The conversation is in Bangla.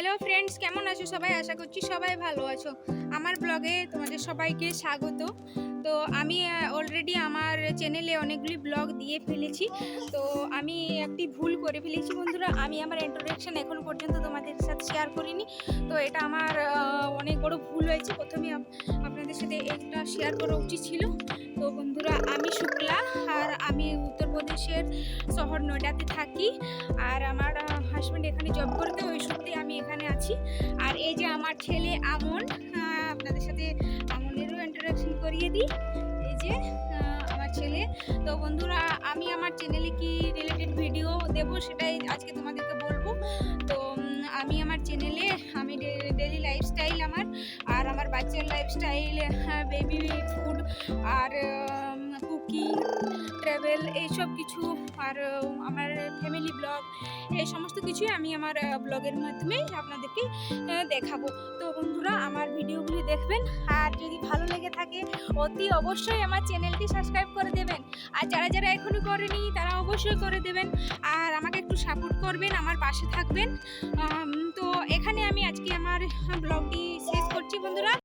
হ্যালো ফ্রেন্ডস, কেমন আছো সবাই? আশা করছি সবাই ভালো আছো। আমার ব্লগে তোমাদের সবাইকে স্বাগত। তো আমি অলরেডি আমার চ্যানেলে অনেকগুলি ব্লগ দিয়ে ফেলেছি। তো আমি একটি ভুল করে ফেলেছি বন্ধুরা। আমি আমার ইন্ট্রোডাকশন এখন পর্যন্ত তোমাদের সাথে শেয়ার করিনি। তো এটা আমার অনেক বড় ভুল হয়েছে। প্রথমে আপনাদের সাথে এটা শেয়ার করা উচিত ছিল। তো বন্ধুরা, আমি শুক্লা, আর আমি উত্তরপ্রদেশের শহর নয়ডাতে থাকি। আর আমার হাজব্যান্ড এখানে জব করতে, ওই সূত্রে আমি এখানে আছি। আর এই যে আমার ছেলে আমন, আপনাদের সাথে আমনেরও ইন্ট্রোডাকশন করিয়ে দিই। এই যে আমার ছেলে। তো বন্ধুরা, আমি আমার চ্যানেলে কি রিলেটেড ভিডিও দেবো সেটাই আজকে তোমাদেরকে বলবো। তো আমি আমার চ্যানেলে আমি ডেলি লাইফস্টাইল আর আমার বাচ্চার লাইফস্টাইল, বেবি ফুড, আর কুকিং, ট্রাভেল, এইসব কিছু, আর আমার ফ্যামিলি ব্লগ, এই সমস্ত কিছুই আমি আমার ব্লগের মাধ্যমে আপনাদেরকে দেখাবো। তো বন্ধুরা, আমার ভিডিওগুলি দেখবেন, আর যদি ভালো লেগে থাকে অতি অবশ্যই আমার চ্যানেলটি সাবস্ক্রাইব করে দেবেন। আর যারা যারা এখনও করেনি তারা অবশ্যই করে দেবেন, আর আমাকে একটু সাপোর্ট করবেন, আমার পাশে থাকবেন। তো এখানে আমি আজকে আমার ব্লগটি শেষ করছি বন্ধুরা।